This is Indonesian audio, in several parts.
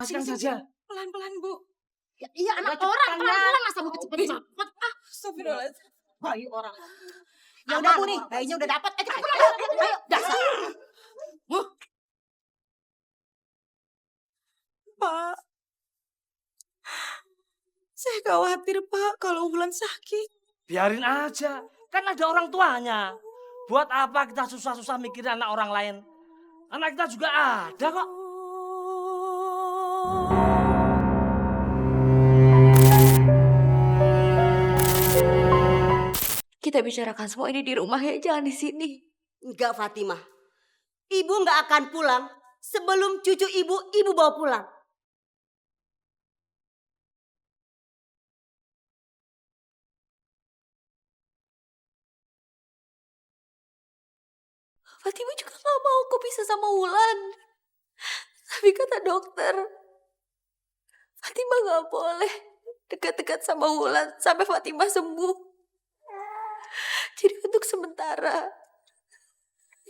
Lepaskan saja. Pelan-pelan, Bu. Ya, iya anak Ya, orang, cepetan, pelan-pelan masa mau cepet-cepet. Astagfirullahaladzim. Bayi orang. Ya udah Bu nih, bayinya udah dapat. Kita pulang. Ayo, dasar. Pak. Saya khawatir, Pak, kalau Wulan sakit. Biarin aja, kan ada orang tuanya. Buat apa kita susah-susah mikirin anak orang lain? Anak kita juga ada kok. Kita bicarakan semua ini di rumah ya, jangan di sini. Enggak Fatimah. Ibu nggak akan pulang sebelum cucu ibu bawa pulang. Fatimah juga gak mau kok bisa sama Wulan. Tapi kata dokter, Fatimah gak boleh dekat-dekat sama Wulan sampai Fatimah sembuh. Jadi untuk sementara,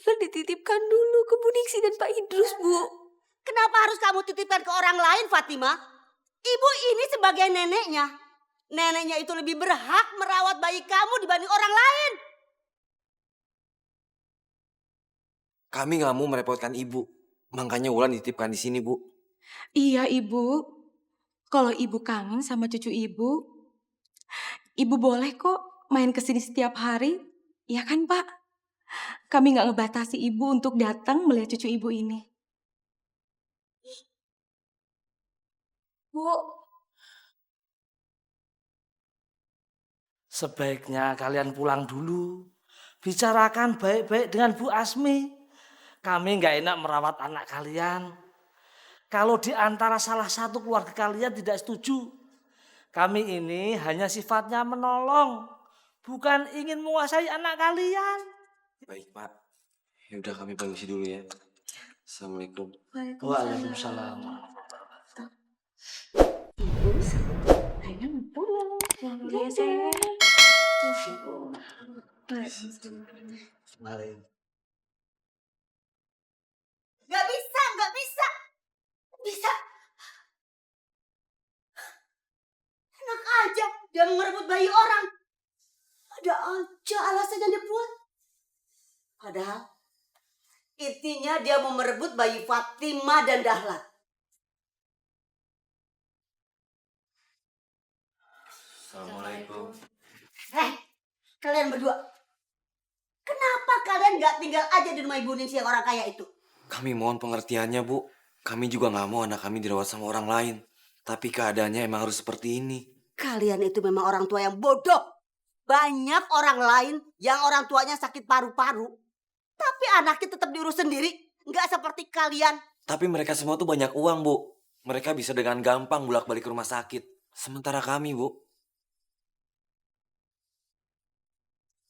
Wulan dititipkan dulu ke Bu Ningsi dan Pak Idrus, Bu. Kenapa harus kamu titipkan ke orang lain Fatimah? Ibu ini sebagai neneknya. Neneknya itu lebih berhak merawat bayi kamu dibanding orang lain. Kami nggak mau merepotkan ibu. Makanya Wulan dititipkan di sini, Bu. Iya, Ibu. Kalau Ibu kangen sama cucu Ibu boleh kok main ke sini setiap hari. Iya kan, Pak? Kami nggak ngebatasi Ibu untuk datang melihat cucu Ibu ini. Bu, Sebaiknya kalian pulang dulu. Bicarakan baik-baik dengan Bu Asmi. Kami nggak enak merawat anak kalian. Kalau di antara salah satu keluarga kalian tidak setuju, kami ini hanya sifatnya menolong, bukan ingin menguasai anak kalian. Baik, Pak. Ya udah kami permisi dulu ya. Assalamualaikum. Waalaikumsalam. pulang dulu ya sayang. Gak bisa, gak bisa. Bisa. Enak aja dia merebut bayi orang. Ada aja alasannya dia buat. Padahal intinya dia mau merebut bayi Fatimah dan Dahlan. Assalamualaikum. Kalian berdua. Kenapa kalian gak tinggal aja di rumah Ibu Ningsi yang orang kaya itu? Kami mohon pengertiannya, Bu. Kami juga nggak mau anak kami dirawat sama orang lain. Tapi keadaannya emang harus seperti ini. Kalian itu memang orang tua yang bodoh. Banyak orang lain yang orang tuanya sakit paru-paru. Tapi anaknya tetap diurus sendiri. Nggak seperti kalian. Tapi mereka semua tuh banyak uang, Bu. Mereka bisa dengan gampang bolak-balik ke rumah sakit. Sementara kami, Bu.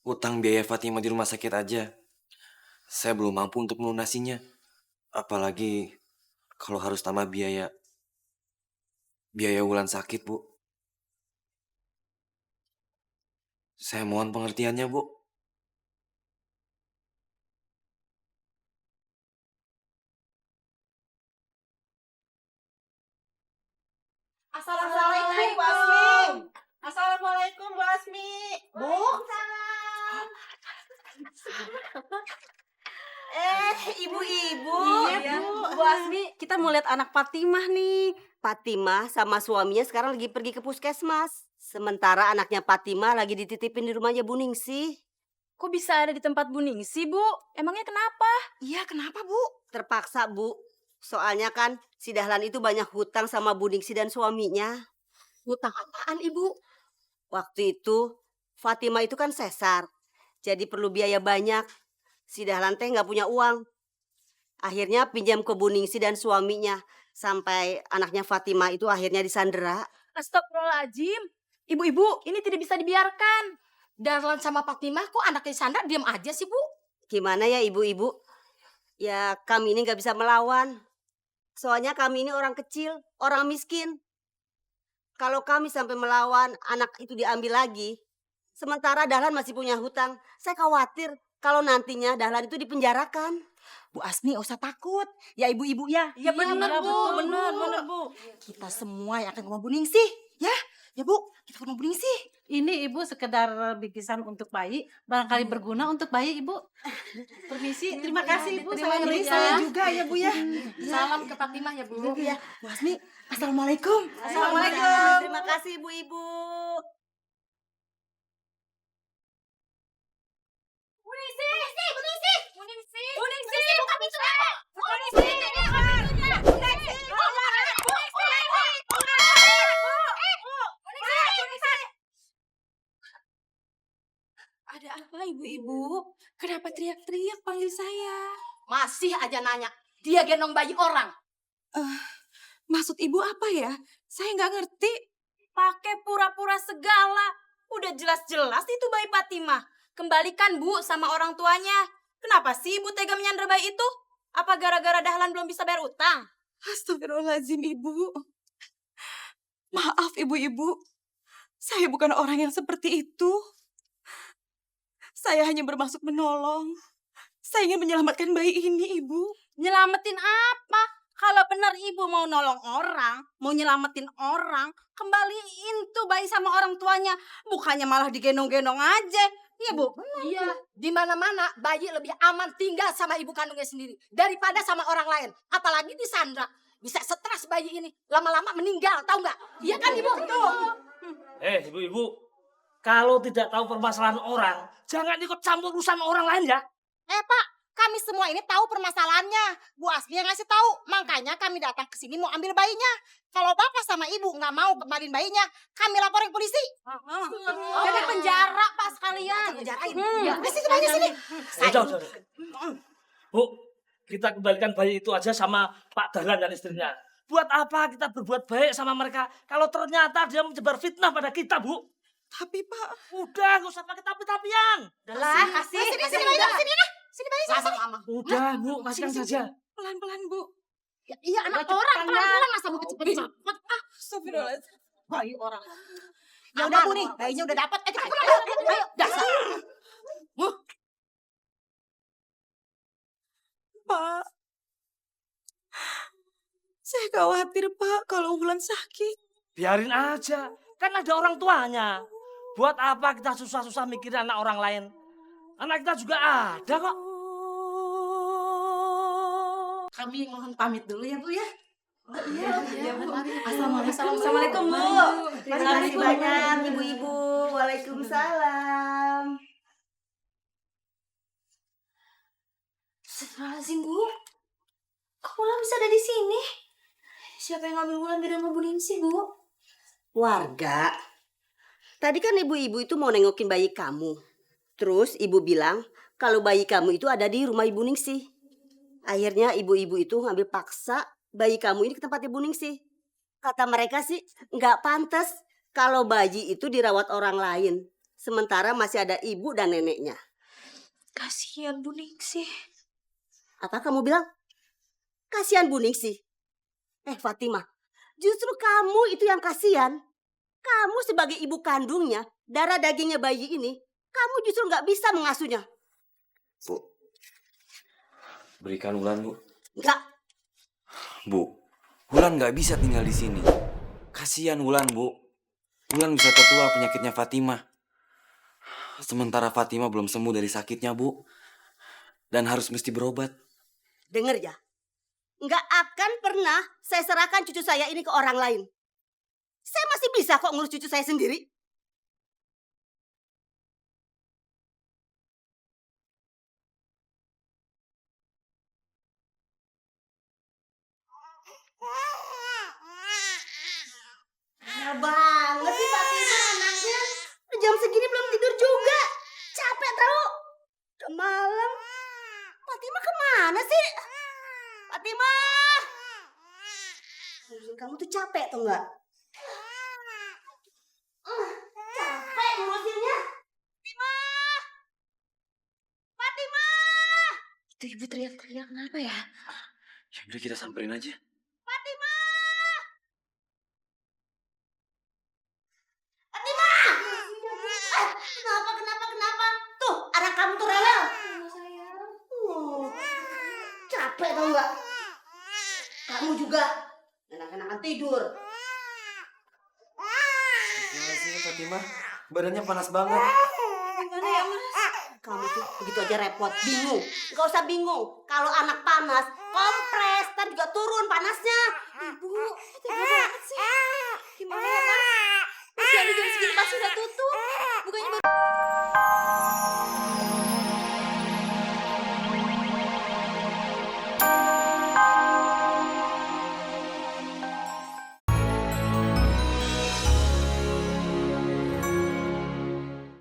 Utang biaya Fatimah di rumah sakit aja. Saya belum mampu untuk melunasinya. Apalagi kalau harus tambah biaya Wulan sakit, Bu. Saya mohon pengertiannya, Bu. Assalamualaikum Bu Asmi. Assalamualaikum Bu Asmi. Bu. Ibu-ibu. Iya, Bu Asmi, kita mau lihat anak Fatimah nih. Fatimah sama suaminya sekarang lagi pergi ke puskesmas. Sementara anaknya Fatimah lagi dititipin di rumahnya Bu Ningsi. Kok bisa ada di tempat Bu Ningsi, Bu? Emangnya kenapa? Iya, kenapa, Bu? Terpaksa, Bu. Soalnya kan si Dahlan itu banyak hutang sama Bu Ningsi dan suaminya. Hutang apaan, Ibu? Waktu itu Fatimah itu kan sesar. Jadi perlu biaya banyak. Si Dahlan teh nggak punya uang. Akhirnya pinjam ke Bu Ningsi dan suaminya. Sampai anaknya Fatimah itu akhirnya disandera. Astagfirullahaladzim. Ibu-ibu, ini tidak bisa dibiarkan. Dahlan sama Fatimah kok anaknya Sandra diam aja sih, Bu? Gimana ya ibu-ibu? Ya kami ini nggak bisa melawan. Soalnya kami ini orang kecil, orang miskin. Kalau kami sampai melawan, anak itu diambil lagi. Sementara Dahlan masih punya hutang. Saya khawatir kalau nantinya Dahlan itu dipenjarakan. Bu Asmi nggak usah takut. Ya ibu-ibu ya. Iya benar, Bu. Benar Bu. Kita semua yang akan ke rumah Bu Ningsih. Ya, ya Bu. Kita ke rumah Bu Ningsih. Ini Ibu sekedar bikisan untuk bayi, barangkali berguna untuk bayi Ibu. Permisi, terima kasih Ibu. Terima Saya kasih beri saya ya. juga ya Bu ya. Salam ke Fatimah ya, Bu. Ya, Bu Asmi. Assalamualaikum. Terima kasih ibu-ibu. Ada apa ibu-ibu? Kenapa teriak-teriak panggil saya? Masih aja nanya. Dia gendong bayi orang. Maksud ibu apa ya? Saya nggak ngerti. Pakai pura-pura segala. Udah jelas-jelas itu bayi Fatimah. Kembalikan Bu sama orang tuanya. Kenapa sih Ibu tega menyandra bayi itu? Apa gara-gara Dahlan belum bisa bayar utang? Astagfirullahaladzim ibu. Maaf ibu-ibu. Saya bukan orang yang seperti itu. Saya hanya bermaksud menolong. Saya ingin menyelamatkan bayi ini, Ibu. Nyelamatin apa? Kalau benar Ibu mau nolong orang, mau nyelamatin orang, kembaliin tuh bayi sama orang tuanya. Bukannya malah digendong-gendong aja. Iya Bu? Iya, di mana-mana bayi lebih aman tinggal sama ibu kandungnya sendiri daripada sama orang lain. Apalagi disandra. Bisa stres bayi ini, lama-lama meninggal, tahu nggak? Iya kan Ibu? Ibu-ibu, kalau tidak tahu permasalahan orang, jangan ikut campur urusan orang lain ya. Pak, kami semua ini tahu permasalahannya. Bu Asmi yang ngasih tahu. Makanya kami datang ke sini mau ambil bayinya. Kalau Bapak sama Ibu nggak mau kembaliin bayinya, kami laporin ke polisi. Jadi penjara Pak sekalian. Penjarain. Sini. Udah. Bu, kita kembalikan bayi itu aja sama Pak Dahlan dan istrinya. Buat apa kita berbuat baik sama mereka kalau ternyata dia menyebar fitnah pada kita, Bu? Tapi Pak, Udah, gak usah pakai tapi-tapian. Lah, kasih. Sini bayinya, sini. Sini bayinya, sini. Udah, Bu, kasihkan saja. pelan-pelan Bu. Iya, anak orang pelan-pelan masa mau cepet-cepet. Astagfirullahaladzim. Bayi orang. Ya udah Bu nih, bayinya udah dapat. Cepet pulang. Ayo, dasar. Pak. Saya khawatir Pak kalau Wulan sakit. Biarin aja, kan ada orang tuanya. Buat apa kita susah-susah mikirin anak orang lain? Anak kita juga ada kok. Kami mohon pamit dulu ya Bu ya. Assalamualaikum Bu. Terima kasih banyak ibu-ibu. Waalaikumsalam. Astagfirullahaladzim, Bu. Kok Wulan bisa ada di sini? Siapa yang ngambil Wulan dari rumah Bu Ningsih, Bu? Warga. Tadi kan ibu-ibu itu mau nengokin bayi kamu. Terus ibu bilang kalau bayi kamu itu ada di rumah Ibu Ningsih. Akhirnya ibu-ibu itu ngambil paksa bayi kamu ini ke tempat Ibu Ningsih. Kata mereka sih nggak pantas kalau bayi itu dirawat orang lain. Sementara masih ada ibu dan neneknya. Kasihan Bu Ningsih. Apa kamu bilang? Kasihan Bu Ningsih. Fatimah, justru kamu itu yang kasihan. Kamu sebagai ibu kandungnya, darah dagingnya bayi ini, kamu justru nggak bisa mengasuhnya. Bu, berikan Wulan, Bu. Nggak. Bu, Wulan nggak bisa tinggal di sini. Kasihan Wulan, Bu. Wulan bisa tertular penyakitnya Fatimah. Sementara Fatimah belum sembuh dari sakitnya, Bu. Dan harus mesti berobat. Dengar ya, nggak akan pernah saya serahkan cucu saya ini ke orang lain. Saya masih bisa kok ngurus cucu saya sendiri. Nah banget sih Fatimah anaknya. Jam segini belum tidur juga. Capek tau. Udah malam. Fatimah kemana sih? Fatimah. Kamu tuh capek tuh nggak? Capek ngurusinnya. Fatimah. Fatimah. Itu ibu teriak-teriak kenapa ya? Ya udah kita samperin aja. Kenapa? Tuh, anak kamu tuh rewel. capek tau nggak? Kamu juga enak-enakan tidur. Gimana sih Fatima? Badannya panas banget. Gimana ya Mas? Kamu tuh begitu aja repot, bingung. Gak usah bingung. Kalau anak panas, kompres, ntar juga turun panasnya. Ibu,